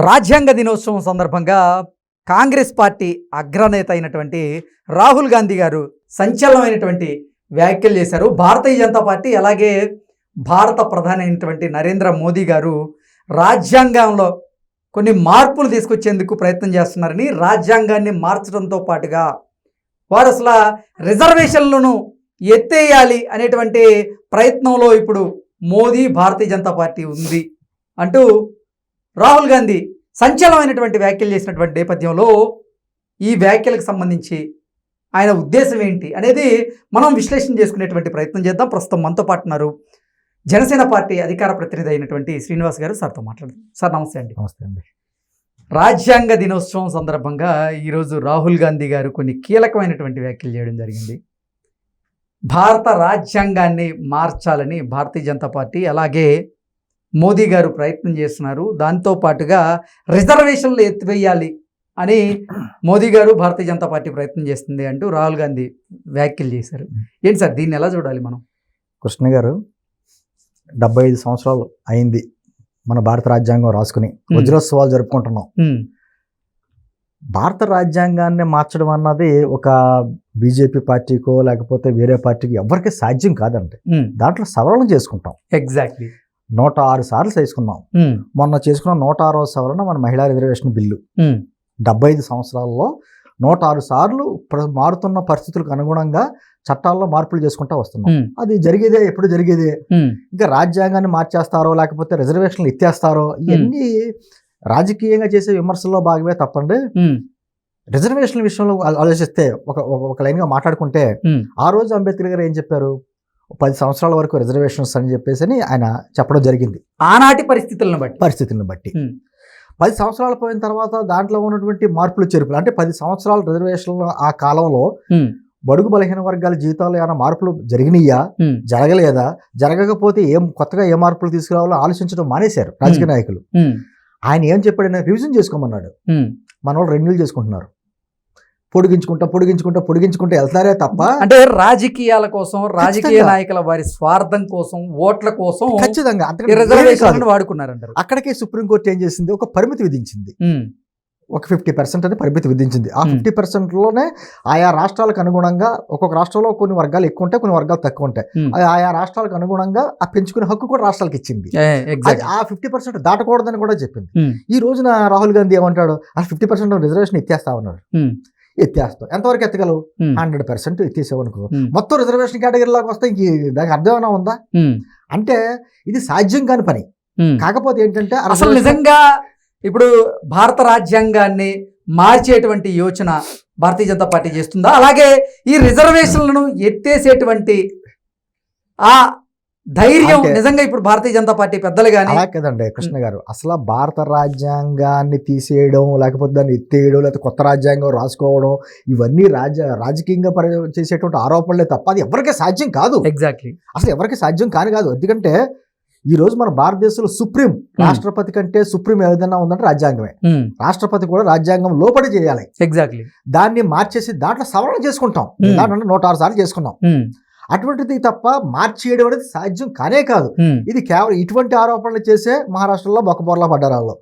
రాజ్యాంగ దినోత్సవం సందర్భంగా కాంగ్రెస్ పార్టీ అగ్రనేత అయినటువంటి రాహుల్ గాంధీ గారు సంచలనమైనటువంటి వ్యాఖ్యలు చేశారు. భారతీయ జనతా పార్టీ అలాగే భారత ప్రధాని అయినటువంటి నరేంద్ర మోదీ గారు రాజ్యాంగంలో కొన్ని మార్పులు తీసుకొచ్చేందుకు ప్రయత్నం చేస్తున్నారని, రాజ్యాంగాన్ని మార్చడంతో పాటుగా వారు అసలు రిజర్వేషన్లను ఎత్తేయాలి అనేటువంటి ప్రయత్నంలో ఇప్పుడు మోదీ భారతీయ జనతా పార్టీ ఉంది అంటూ రాహుల్ గాంధీ సంచలనమైనటువంటి వ్యాఖ్యలు చేసినటువంటి నేపథ్యంలో ఈ వ్యాఖ్యలకు సంబంధించి ఆయన ఉద్దేశం ఏంటి అనేది మనం విశ్లేషణ చేసుకునేటువంటి ప్రయత్నం చేద్దాం. ప్రస్తుతం మనతో పాటు ఉన్నారు జనసేన పార్టీ అధికార ప్రతినిధి అయినటువంటి శ్రీనివాస్ గారు. సార్తో మాట్లాడదాం. సార్ నమస్తే అండి. నమస్తే అండి. రాజ్యాంగ దినోత్సవం సందర్భంగా ఈరోజు రాహుల్ గాంధీ గారు కొన్ని కీలకమైనటువంటి వ్యాఖ్యలు చేయడం జరిగింది. భారత రాజ్యాంగాన్ని మార్చాలని భారతీయ జనతా పార్టీ అలాగే మోదీ గారు ప్రయత్నం చేస్తున్నారు. దాంతో పాటుగా రిజర్వేషన్లు ఎత్తివేయాలి అని మోదీ గారు భారతీయ జనతా పార్టీ ప్రయత్నం చేస్తుంది అంటూ రాహుల్ గాంధీ వ్యాఖ్యలు చేశారు. ఏంటి సార్, దీన్ని ఎలా చూడాలి మనం? కృష్ణ గారు, 75 సంవత్సరాలు అయింది మన భారత రాజ్యాంగం రాసుకుని వజ్రోత్సవాలు జరుపుకుంటున్నాం. భారత రాజ్యాంగాన్ని మార్చడం అన్నది ఒక బీజేపీ పార్టీకో లేకపోతే వేరే పార్టీకి ఎవరికి సాధ్యం కాదండి. దాంట్లో సవరణ చేసుకుంటాం. ఎగ్జాక్ట్లీ 106 సార్లు చేసుకున్నాం. మొన్న చేసుకున్న 106వ సవరణ మన మహిళా రిజర్వేషన్ బిల్లు. 75 సంవత్సరాల్లో 106 సార్లు మారుతున్న పరిస్థితులకు అనుగుణంగా చట్టాల్లో మార్పులు చేసుకుంటా వస్తున్నాం. అది జరిగేదే, ఎప్పుడు జరిగేదే. ఇంకా రాజ్యాంగాన్ని మార్చేస్తారో లేకపోతే రిజర్వేషన్లు ఎత్తేస్తారో ఇవన్నీ రాజకీయంగా చేసే విమర్శల్లో భాగమే తప్పండి. రిజర్వేషన్ల విషయంలో ఆలోచిస్తే ఒక లైన్గా మాట్లాడుకుంటే, ఆ రోజు అంబేద్కర్ గారు ఏం చెప్పారు? 10 సంవత్సరాల వరకు రిజర్వేషన్స్ అని చెప్పేసి ఆయన చెప్పడం జరిగింది. ఆనాటి పరిస్థితులను బట్టి 10 సంవత్సరాలు పోయిన తర్వాత దాంట్లో ఉన్నటువంటి మార్పులు చేర్పులు, అంటే 10 సంవత్సరాల రిజర్వేషన్లు ఆ కాలంలో బడుగు బలహీన వర్గాల జీవితాలు ఏమైనా మార్పులు జరిగినాయా, జరగలేదా, జరగకపోతే కొత్తగా ఏ మార్పులు తీసుకురావాలో ఆలోచించడం మానేశారు రాజకీయ నాయకులు. ఆయన ఏం చెప్పాడు? రివిజన్ చేసుకోమన్నాడు. మన వాళ్ళు రెన్యూల్ చేసుకుంటున్నారు. పొడిగించుకుంటా వెళ్తారే తప్ప, అంటే రాజకీయాల కోసం, రాజకీయ నాయకుల వారి స్వార్థం కోసం, ఓట్ల కోసం ఖచ్చితంగా రిజర్వేషన్ వాడుకున్నారంటారు. అక్కడికే సుప్రీంకోర్టు ఏం చేసింది? ఒక పరిమితి విధించింది. ఒక 50% అని పరిమితి విధించింది. ఆ 50%లోనే ఆయా రాష్ట్రాలకు అనుగుణంగా, ఒక్కొక్క రాష్ట్రంలో కొన్ని వర్గాలు ఎక్కువ ఉంటాయి, కొన్ని వర్గాలు తక్కువ ఉంటాయి. ఆయా రాష్ట్రాలకు అనుగుణంగా ఆ పెంచుకునే హక్కు కూడా రాష్ట్రాలకు ఇచ్చింది. ఆ 50% దాటకూడదని కూడా చెప్పింది. ఈ రోజున రాహుల్ గాంధీ ఏమంటాడు? ఆ 50% రిజర్వేషన్ ఎత్తేస్తా ఉన్నాడు. ఎత్తేస్తాం. ఎంతవరకు ఎత్తగలవు? 100% ఎత్తేసావనుకో, మొత్తం రిజర్వేషన్ కేటగిరీలోకి వస్తే ఇంక దానికి అర్థం ఏమైనా ఉందా? అంటే ఇది సాధ్యం కాని పని. కాకపోతే ఏంటంటే అసలు నిజంగా ఇప్పుడు భారత రాజ్యాంగాన్ని మార్చేటువంటి యోచన భారతీయ జనతా పార్టీ చేస్తుందా? అలాగే ఈ రిజర్వేషన్లను ఎత్తేసేటువంటి ఆ ధైర్యం నిజంగా ఇప్పుడు భారతీయ జనతా పార్టీ పెద్దలు కానీ? అలా కదండి కృష్ణ గారు, అసలు భారత రాజ్యాంగాన్ని తీసేయడం, లేకపోతే దాన్ని ఎత్తేయడం, లేకపోతే కొత్త రాజ్యాంగం రాసుకోవడం, ఇవన్నీ రాజకీయంగా చేసేటువంటి ఆరోపణలే తప్ప అది ఎవరికీ సాధ్యం కాదు. ఎగ్జాక్ట్లీ, అసలు ఎవరికి సాధ్యం కాదు. ఎందుకంటే ఈ రోజు మన భారతదేశంలో సుప్రీం, రాష్ట్రపతి కంటే సుప్రీం ఏదైనా ఉందంటే రాజ్యాంగమే. రాష్ట్రపతి కూడా రాజ్యాంగం లోపడి చేయాలి. ఎగ్జాక్ట్లీ, దాన్ని మార్చేసి దాంట్లో సవరణ చేసుకుంటాం. 106 సార్లు చేసుకున్నాం. అటువంటిది తప్ప మార్చేయడం అనేది సాధ్యం కానే కాదు. ఇది కేవలం ఇటువంటి ఆరోపణలు చేసే మహారాష్ట్రలో బొక్కబోర్లా పడ్డారాల్లో.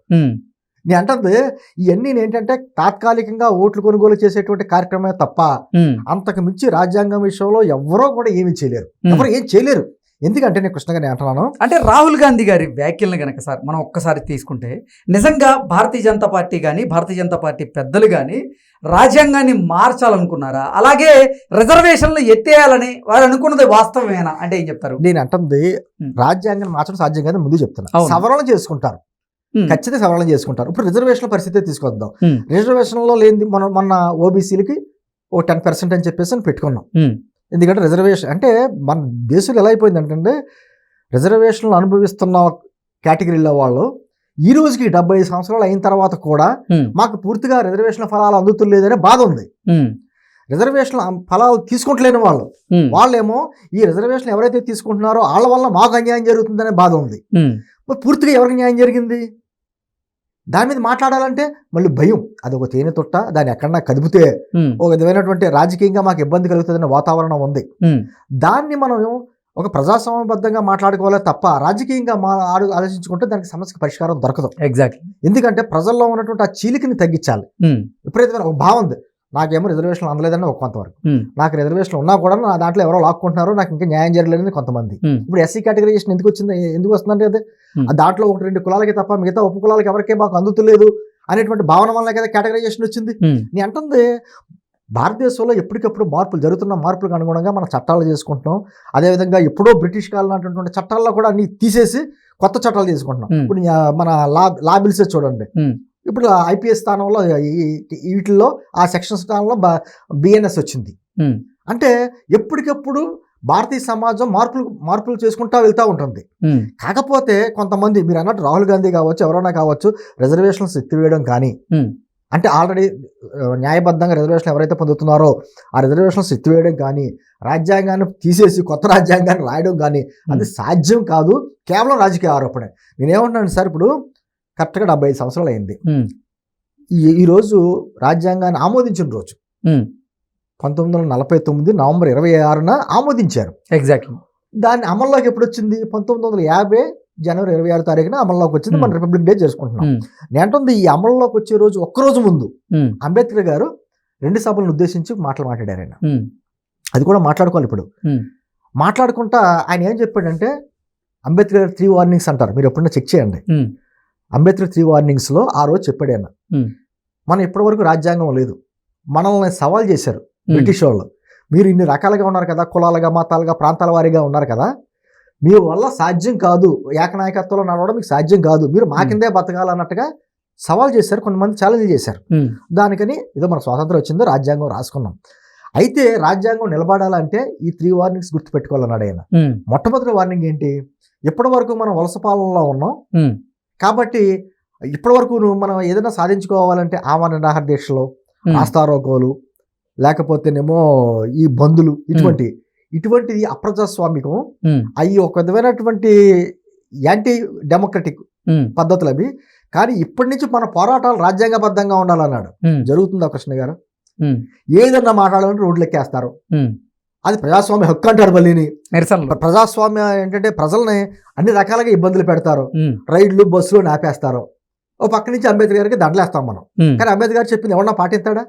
నేను అంటుంది ఇవన్నీ ఏంటంటే తాత్కాలికంగా ఓట్లు కొనుగోలు చేసేటువంటి కార్యక్రమమే తప్ప అంతకు మించి రాజ్యాంగం విషయంలో ఎవరో కూడా ఏమీ చేయలేరు. ఎవరు ఏం చేయలేరు. ఎందుకంటే నేను కృష్ణగా నేను అంటున్నాను, అంటే రాహుల్ గాంధీ గారి వ్యాఖ్యలను కనుక సార్ మనం ఒక్కసారి తీసుకుంటే, నిజంగా భారతీయ జనతా పార్టీ కానీ, భారతీయ జనతా పార్టీ పెద్దలు కానీ రాజ్యాంగాన్ని మార్చాలనుకున్నారా? అలాగే రిజర్వేషన్లు ఎత్తేయాలని వారు అనుకున్నది వాస్తవమేనా అంటే ఏం చెప్తారు? నేను అంటుంది రాజ్యాంగాన్ని మార్చడం సాధ్యం కాదని ముందు చెప్తున్నా. సవరణ చేసుకుంటారు, ఖచ్చితంగా సవరణ చేసుకుంటారు. ఇప్పుడు రిజర్వేషన్ల పరిస్థితి తీసుకొద్దాం. రిజర్వేషన్లో లేని మొన్న ఓబీసీలకి 10% అని చెప్పేసి పెట్టుకున్నాం. ఎందుకంటే రిజర్వేషన్ అంటే మన దేశంలో ఎలా అయిపోయిందంటే, రిజర్వేషన్లు అనుభవిస్తున్న కేటగిరీలో వాళ్ళు ఈ రోజుకి 75 సంవత్సరాలు అయిన తర్వాత కూడా మాకు పూర్తిగా రిజర్వేషన్ల ఫలాలు అందుతులేదనే బాధ ఉంది. రిజర్వేషన్ల ఫలాలు తీసుకుంటలేని వాళ్ళేమో ఈ రిజర్వేషన్ ఎవరైతే తీసుకుంటున్నారో వాళ్ళ వల్ల మాకు అన్యాయం జరుగుతుందనే బాధ ఉంది. పూర్తిగా ఎవరికి న్యాయం జరిగింది? దాని మీద మాట్లాడాలంటే మళ్ళీ భయం. అది ఒక తేనె తొట్ట, దాన్ని ఎక్కడన్నా కదిపితే ఒక విధమైనటువంటి రాజకీయంగా మాకు ఇబ్బంది కలుగుతుందనే వాతావరణం ఉంది. దాన్ని మనం ఒక ప్రజాస్వామ్యబద్ధంగా మాట్లాడుకోవాలి తప్ప రాజకీయంగా ఆలోచించుకుంటే దానికి సమస్యకి పరిష్కారం దొరకదు. ఎగ్జాక్ట్లీ. ఎందుకంటే ప్రజల్లో ఉన్నటువంటి ఆ చీలికని తగ్గించాలి. ఎప్పుడైతే ఒక భావం ఉంది, నాకేమో రిజర్వేషన్లు అందలేదని ఒక కొంతవరకు, నాకు రిజర్వేషన్లు ఉన్నా కూడా నా దాంట్లో ఎవరో లాక్కుంటున్నారు, నాకు ఇంకా న్యాయం జరగలేదని కొంతమంది. ఇప్పుడు ఎస్సీ కేటగరైజేషన్ ఎందుకు వస్తుందంటే అదే దాంట్లో 1-2 కులాలకి తప్ప మిగతా ఉప కులాలకి ఎవరికే మాకు అందుతులేదు అనేటువంటి భావన వల్ల కదా కేటగరైజేషన్ వచ్చింది. నేను అంటుంది భారతదేశంలో ఎప్పటికప్పుడు జరుగుతున్న మార్పులకు అనుగుణంగా మనం చట్టాలు చేసుకుంటున్నాం. అదేవిధంగా ఎప్పుడో బ్రిటిష్ కాలం నాటినటువంటి చట్టాల్లో కూడా అన్ని తీసేసి కొత్త చట్టాలు తీసుకుంటున్నాం. ఇప్పుడు మన లా బిల్స్ చూడండి, ఇప్పుడు ఐపీఎస్ స్థానంలో వీటిల్లో ఆ సెక్షన్ స్థానంలో బిఎన్ఎస్ వచ్చింది. అంటే ఎప్పటికప్పుడు భారతీయ సమాజం మార్పులు చేసుకుంటా వెళ్తూ ఉంటుంది. కాకపోతే కొంతమంది మీరు అన్నట్టు రాహుల్ గాంధీ కావచ్చు, ఎవరైనా కావచ్చు, రిజర్వేషన్స్ ఎత్తివేయడం కానీ, అంటే ఆల్రెడీ న్యాయబద్ధంగా రిజర్వేషన్ ఎవరైతే పొందుతున్నారో ఆ రిజర్వేషన్స్ ఎత్తివేయడం కానీ, రాజ్యాంగాన్ని తీసేసి కొత్త రాజ్యాంగాన్ని రాయడం కానీ అది సాధ్యం కాదు, కేవలం రాజకీయ ఆరోపణే. నేనేమంటున్నాను సార్, ఇప్పుడు కరెక్ట్గా 75 సంవత్సరాలు అయింది. ఈరోజు రాజ్యాంగాన్ని ఆమోదించిన రోజు 1949 నవంబర్ 26న ఆమోదించారు. ఎగ్జాక్ట్లీ. దాన్ని అమల్లోకి ఎప్పుడు వచ్చింది? 1950 జనవరి 26వ తారీఖున అమల్లోకి వచ్చింది. మనం రిపబ్లిక్ డే చేసుకుంటున్నాం. నేంటుంది ఈ అమల్లోకి వచ్చే రోజు ఒక్కరోజు ముందు అంబేద్కర్ గారు 2 సభలను ఉద్దేశించి మాట్లాడారు. ఆయన అది కూడా మాట్లాడుకోవాలి. ఇప్పుడు మాట్లాడుకుంటా ఆయన ఏం చెప్పాడంటే, అంబేద్కర్ గారు 3 వార్నింగ్స్ అంటారు, మీరు ఎప్పుడైనా చెక్ చేయండి. అంబేద్కర్ 3 వార్నింగ్స్లో ఆ రోజు చెప్పాడు ఆయన, మనం ఇప్పటివరకు రాజ్యాంగం లేదు, మనల్ని సవాల్ చేశారు బ్రిటిష్ వాళ్ళు, మీరు ఇన్ని రకాలుగా ఉన్నారు కదా, కులాలుగా, మతాలుగా, ప్రాంతాల వారీగా ఉన్నారు కదా, మీ వల్ల సాధ్యం కాదు, ఏకనాయకత్వంలో నడవడం మీకు సాధ్యం కాదు, మీరు మా కిందే బతకాలన్నట్టుగా సవాల్ చేశారు. కొంతమంది ఛాలెంజ్ చేశారు. దానికని ఏదో మన స్వాతంత్రం వచ్చిందో రాజ్యాంగం రాసుకున్నాం. అయితే రాజ్యాంగం నిలబడాలంటే ఈ 3 వార్నింగ్స్ గుర్తుపెట్టుకోవాలన్నాడు ఆయన. మొట్టమొదటి వార్నింగ్ ఏంటి? ఇప్పటి వరకు మనం వలస పాలనలో ఉన్నాం కాబట్టి ఇప్పటి వరకు మనం ఏదైనా సాధించుకోవాలంటే ఆమరణ నిరాహార దీక్షలు, రాస్తారోకోలు, లేకపోతేనేమో ఈ బంధులు, ఇటువంటిది అప్రజాస్వామికం, అవి ఒక విధమైనటువంటి యాంటీ డెమోక్రటిక్ పద్ధతులు అవి. కానీ ఇప్పటి నుంచి మన పోరాటాలు రాజ్యాంగబద్ధంగా ఉండాలన్నాడు. జరుగుతుందా కృష్ణ గారు? ఏదన్నా మాట్లాడాలంటే రోడ్లు ఎక్కేస్తారు. అది ప్రజాస్వామ్య హక్కు అంటారు. మళ్ళీని ప్రజాస్వామ్య ఏంటంటే ప్రజల్ని అన్ని రకాలుగా ఇబ్బందులు పెడతారు, రైళ్లు బస్సులు నాపేస్తారు. ఓ పక్క నుంచి అంబేద్కర్ గారికి దండలేస్తాం మనం. కానీ అంబేద్కర్ గారు చెప్పింది ఎవరన్నా పాటిస్తాడా?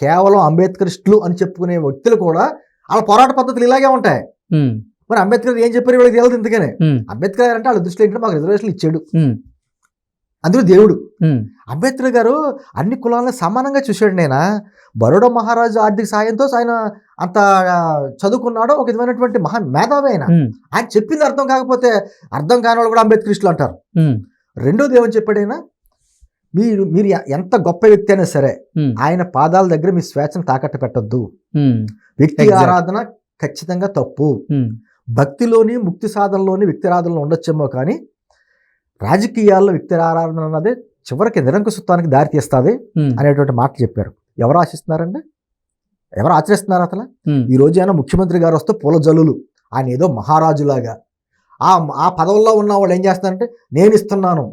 కేవలం అంబేద్కరిస్టులు అని చెప్పుకునే వ్యక్తులు కూడా వాళ్ళ పోరాట పద్ధతులు ఇలాగే ఉంటాయి. మరి అంబేద్కర్ ఏం చెప్పారు వీళ్ళకి తెలియదు. ఎందుకనే అంబేద్కర్ గారు అంటే వాళ్ళ దృష్టిలో ఏంటంటే మాకు రిజర్వేషన్లు ఇచ్చాడు, అందులో దేవుడు. అంబేద్కర్ గారు అన్ని కులాలను సమానంగా చూశాడు. నేను బరోడా మహారాజు ఆర్థిక సాయంతో ఆయన అంత చదువుకున్నాడు, ఒక విధమైనటువంటి మహా మేధావి ఆయన చెప్పింది అర్థం కాకపోతే అర్థం కాని వాళ్ళు కూడా అంబేద్కరిస్టులు అంటారు. రెండోది ఏమని చెప్పాడైనా, మీరు ఎంత గొప్ప వ్యక్తి అయినా సరే ఆయన పాదాల దగ్గర మీ స్వేచ్ఛను తాకట్టు పెట్టద్దు. వ్యక్తి ఆరాధన ఖచ్చితంగా తప్పు. భక్తిలోని ముక్తి సాధనలోని వ్యక్తి ఆరాధనలో ఉండొచ్చేమో, కానీ రాజకీయాల్లో వ్యక్తి ఆరాధన అన్నది చివరికి నిరంకుశత్వానికి దారి తీస్తుంది అనేటువంటి మాట చెప్పారు. ఎవరు ఆశిస్తున్నారండి? ఎవరు ఆచరిస్తున్నారు? అసలు ఈ రోజు అయినా ముఖ్యమంత్రి గారు వస్తే పూల జల్లులు, ఆయన ఏదో మహారాజులాగా. ఆ పదవుల్లో ఉన్న వాళ్ళు ఏం చేస్తున్నారంటే నేను ఇస్తున్నాను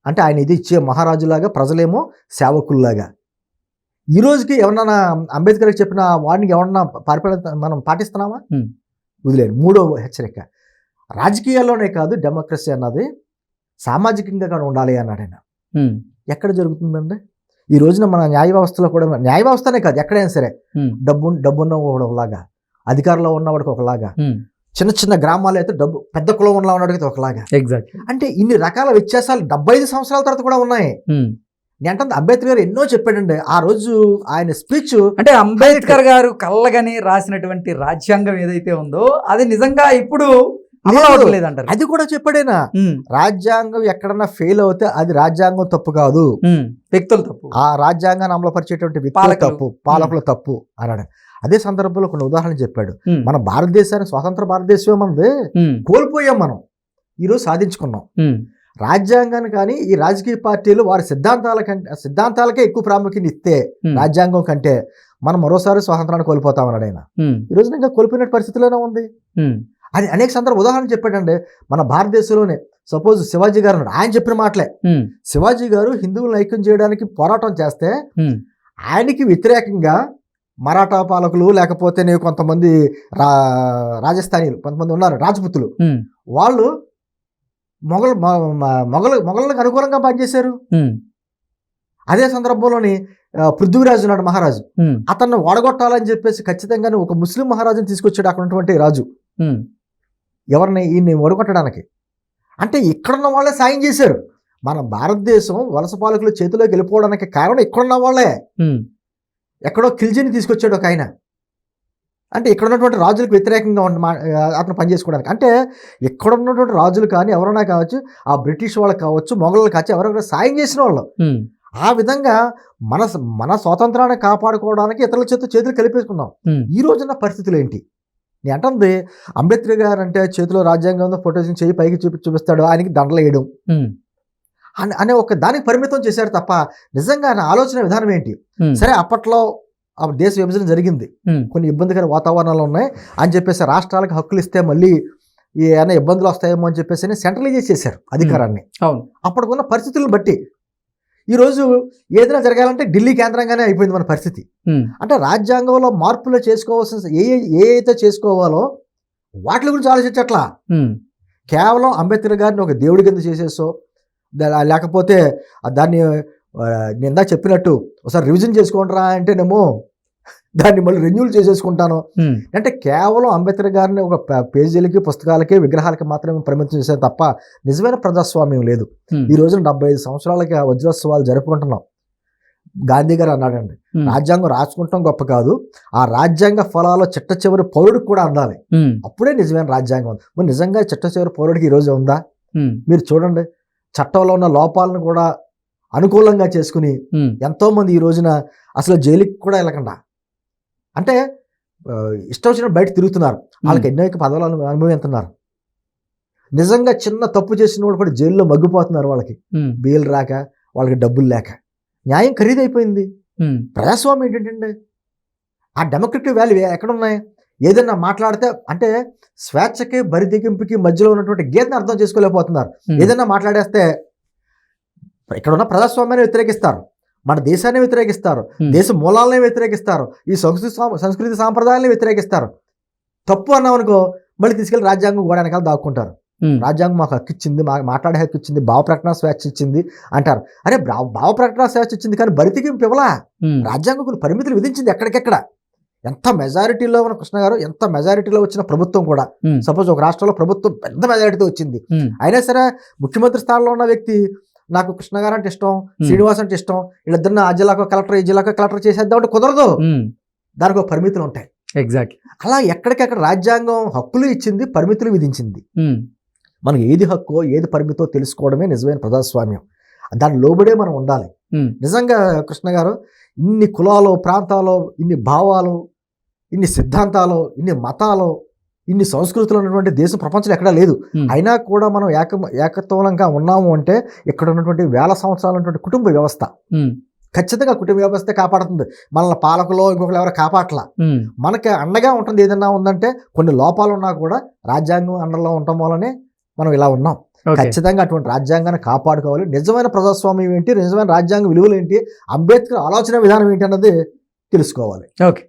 అంటే ఆయన ఇది ఇచ్చే మహారాజులాగా, ప్రజలేమో సేవకుల్లాగా. ఈ రోజుకి ఎవరన్నా అంబేద్కర్కి చెప్పిన వాడిని ఎవరన్నా మనం పాటిస్తున్నామా? వదిలేదు. 3వ హెచ్చరిక, రాజకీయాల్లోనే కాదు డెమోక్రసీ అన్నది సామాజికంగా కూడా ఉండాలి అన్నాడు ఆయన. ఎక్కడ జరుగుతుందండి ఈ రోజున? మన న్యాయ వ్యవస్థలో కూడా, న్యాయ వ్యవస్థనే కాదు ఎక్కడైనా సరే, డబ్బున్న ఒకలాగా, అధికారంలో ఉన్నవాడికి ఒకలాగా, చిన్న చిన్న గ్రామాలు అయితే పెద్ద కులం ఉన్నవాడికి ఒకలాగా. ఎగ్జాక్ట్. అంటే ఇన్ని రకాల వ్యత్యాసాలు 75 సంవత్సరాల తర్వాత కూడా ఉన్నాయి. అంటే అంబేద్కర్ గారు ఎన్నో చెప్పాడండి ఆ రోజు ఆయన స్పీచ్. అంటే అంబేద్కర్ గారు కళ్ళగని రాసినటువంటి రాజ్యాంగం ఏదైతే ఉందో అది నిజంగా ఇప్పుడు లేదంటారు. అది కూడా చెప్పాడేనా, రాజ్యాంగం ఎక్కడన్నా ఫెయిల్ అవుతే అది రాజ్యాంగం తప్పు కాదు, వ్యక్తులు తప్పు, ఆ రాజ్యాంగాన్ని అమలుపరిచేటువంటి వ్యక్తులు తప్పు, పాలకులు తప్పు అన్నాడు. అదే సందర్భంలో కొన్ని ఉదాహరణలు చెప్పాడు. మన భారతదేశానికి స్వతంత్ర భారతదేశం మనది కోల్పోయాం, మనం ఈరోజు సాధించుకున్నాం. రాజ్యాంగాన్ని కానీ ఈ రాజకీయ పార్టీలు వారి సిద్ధాంతాలకే ఎక్కువ ప్రాముఖ్యత ఇస్తే రాజ్యాంగం కంటే మనం మరోసారి స్వాతంత్రాన్ని కోల్పోతామన్నాడు ఆయన. ఈ రోజున ఇంకా కోల్పోయిన పరిస్థితిలోనే ఉంది. అది అనేక సందర్భ ఉదాహరణ చెప్పాడండి. మన భారతదేశంలోనే సపోజ్ శివాజీ గారు ఉన్నాడు, ఆయన చెప్పిన మాటలే. శివాజీ గారు హిందువులను ఐక్యం చేయడానికి పోరాటం చేస్తే ఆయనకి వ్యతిరేకంగా మరాఠా పాలకులు లేకపోతే కొంతమంది రాజస్థానీలు కొంతమంది ఉన్నారు రాజపుతులు, వాళ్ళు మొఘలులకు అనుకూలంగా పనిచేశారు. అదే సందర్భంలోని పృథ్వీరాజు నాడు మహారాజు, అతన్ని ఓడగొట్టాలని చెప్పేసి ఖచ్చితంగానే ఒక ముస్లిం మహారాజుని తీసుకొచ్చాడు అక్కడ ఉన్నటువంటి రాజు. ఎవరిని? ఈయన్ని ఓడగొట్టడానికి. అంటే ఇక్కడున్న వాళ్ళే సాయం చేశారు. మన భారతదేశం వలస పాలకుల చేతిలోకి వెళ్ళిపోవడానికి కారణం ఇక్కడున్న వాళ్ళే. ఎక్కడో ఖిల్జీని తీసుకొచ్చాడు ఒక ఆయన, అంటే ఇక్కడ ఉన్నటువంటి రాజులకు వ్యతిరేకంగా అతను పనిచేసుకోవడానికి. అంటే ఇక్కడ ఉన్నటువంటి రాజులు కానీ ఎవరైనా కావచ్చు, ఆ బ్రిటిష్ వాళ్ళకి కావచ్చు, మొఘలు కావచ్చు, ఎవరైనా సాయం చేసిన వాళ్ళు. ఆ విధంగా మన స్వాతంత్రాన్ని కాపాడుకోవడానికి ఇతరుల చేతులు కలిపేసుకున్నాం. ఈ రోజున్న పరిస్థితులు ఏంటి? నేను అంటుంది, అంబేద్కర్ గారు అంటే చేతిలో రాజ్యాంగంలో ఫోటోస్ చేయి పైకి చూపిస్తాడు, ఆయనకి దండలు వేయడం అనే ఒక దానికి పరిమితం చేశారు తప్ప నిజంగా ఆయన ఆలోచన విధానం ఏంటి? సరే, అప్పట్లో దేశ విభజన జరిగింది, కొన్ని ఇబ్బందికర వాతావరణాలు ఉన్నాయి అని చెప్పేసి రాష్ట్రాలకు హక్కులు ఇస్తే మళ్ళీ ఏమైనా ఇబ్బందులు వస్తాయేమో అని చెప్పేసి సెంట్రలైజ్ చేశారు అధికారాన్ని. అప్పటికున్న పరిస్థితులను బట్టి ఈరోజు ఏదైనా జరగాలంటే ఢిల్లీ కేంద్రంగానే అయిపోయింది మన పరిస్థితి. అంటే రాజ్యాంగంలో మార్పులు చేసుకోవాల్సిన ఏ అయితే చేసుకోవాలో వాటి గురించి ఆలోచించట్లా. కేవలం అంబేద్కర్ గారిని ఒక దేవుడి కింద చేసేసో, లేకపోతే దాన్ని నిందా చెప్పినట్టు ఒకసారి రివిజన్ చేసుకోండిరా అంటేనేమో దాన్ని మళ్ళీ రెన్యూల్ చేసేసుకుంటాను. అంటే కేవలం అంబేద్కర్ గారిని ఒక పేజీలకి, పుస్తకాలకి, విగ్రహాలకి మాత్రమే పరిమితం చేశారు తప్ప నిజమైన ప్రజాస్వామ్యం లేదు. ఈ రోజున 75 సంవత్సరాలకి వజ్రోత్సవాలు జరుపుకుంటున్నాం. గాంధీ గారు అన్నాడండి, రాజ్యాంగం రాసుకుంటాం గొప్ప కాదు, ఆ రాజ్యాంగ ఫలాలు చిట్ట చివరి పౌరుడికి కూడా అందాలి, అప్పుడే నిజమైన రాజ్యాంగం. మరి నిజంగా చిట్ట చివరి పౌరుడికి ఈరోజు ఉందా? మీరు చూడండి, చట్టంలో ఉన్న లోపాలను కూడా అనుకూలంగా చేసుకుని ఎంతో మంది ఈ రోజున అసలు జైలుకి కూడా వెళ్ళకుండా, అంటే ఇష్టం వచ్చిన బయట తిరుగుతున్నారు. వాళ్ళకి ఎన్నో పదవులను అనుభవిస్తున్నారు. నిజంగా చిన్న తప్పు చేసిన వాళ్ళు కూడా జైల్లో మగ్గిపోతున్నారు. వాళ్ళకి బెయిల్ రాక, వాళ్ళకి డబ్బులు లేక. న్యాయం ఖరీదైపోయింది. ప్రజాస్వామ్యం ఏంటంటే ఆ డెమోక్రటిక్ వాల్యూ ఎక్కడున్నాయి? ఏదైనా మాట్లాడితే అంటే స్వేచ్ఛకి బరిదిగింపుకి మధ్యలో ఉన్నటువంటి గీతను అర్థం చేసుకోలేకపోతున్నారు. ఏదైనా మాట్లాడేస్తే ఇక్కడ ఉన్న ప్రజాస్వామ్యాన్ని వ్యతిరేకిస్తారు, మన దేశాన్ని వ్యతిరేకిస్తారు, దేశ మూలాలని వ్యతిరేకిస్తారు, ఈ సంస్కృతి సాంప్రదాయాలని వ్యతిరేకిస్తారు. తప్పు అన్నామనుకో మళ్ళీ తీసుకెళ్ళి రాజ్యాంగం గోడ వెనకాల దాక్కుంటారు. రాజ్యాంగం మాకు హక్కు ఇచ్చింది, మాకు మాట్లాడే హక్కు ఇచ్చింది, భావ ప్రకటన స్వేచ్ఛ ఇచ్చింది అంటారు. అరే, భావ ప్రకటన స్వేచ్ఛ ఇచ్చింది కానీ బరితికింపు ఇవ్వలా. రాజ్యాంగం కొన్ని పరిమితులు విధించింది ఎక్కడికెక్కడ. ఎంత మెజారిటీలో ఉన్న కృష్ణ గారు, ఎంత మెజారిటీలో వచ్చిన ప్రభుత్వం కూడా, సపోజ్ ఒక రాష్ట్రంలో ప్రభుత్వం పెద్ద మెజారిటీతో వచ్చింది, అయినా సరే ముఖ్యమంత్రి స్థానంలో ఉన్న వ్యక్తి నాకు కృష్ణ గారు అంటే ఇష్టం, శ్రీనివాస్ అంటే ఇష్టం, వీళ్ళిద్దరిని ఆ జిల్లాకు కలెక్టర్, ఈ జిల్లాకు కలెక్టర్ చేసేద్దాం అంటే కుదరదు. దానికి ఒక పరిమితులు ఉంటాయి. ఎగ్జాక్ట్లీ. అలా ఎక్కడికెక్కడ రాజ్యాంగం హక్కులు ఇచ్చింది, పరిమితులు విధించింది. మనకు ఏది హక్కో ఏది పరిమితో తెలుసుకోవడమే నిజమైన ప్రజాస్వామ్యం. దాని లోబడే మనం ఉండాలి. నిజంగా కృష్ణ గారు, ఇన్ని కులాలు, ప్రాంతాలు, ఇన్ని భావాలు, ఇన్ని సిద్ధాంతాలు, ఇన్ని మతాలు, ఇన్ని సంస్కృతులు ఉన్నటువంటి దేశం ప్రపంచంలో ఎక్కడా లేదు. అయినా కూడా మనం ఏకత్వంగా ఉన్నాము అంటే ఇక్కడ ఉన్నటువంటి వేల సంవత్సరాలు ఉన్నటువంటి కుటుంబ వ్యవస్థ ఖచ్చితంగా కుటుంబ వ్యవస్థ కాపాడుతుంది. మనల్ని పాలకులో ఇంకొకరు ఎవరో కాపాడలా. మనకి అండగా ఉంటుంది. ఏదన్నా ఉందంటే కొన్ని లోపాలు ఉన్నా కూడా రాజ్యాంగం అండలో ఉండటం వల్లనే మనం ఇలా ఉన్నాం. ఖచ్చితంగా అటువంటి రాజ్యాంగాన్ని కాపాడుకోవాలి. నిజమైన ప్రజాస్వామ్యం ఏంటి, నిజమైన రాజ్యాంగ విలువలు ఏంటి, అంబేద్కర్ ఆలోచన విధానం ఏంటి అన్నది తెలుసుకోవాలి. ఓకే.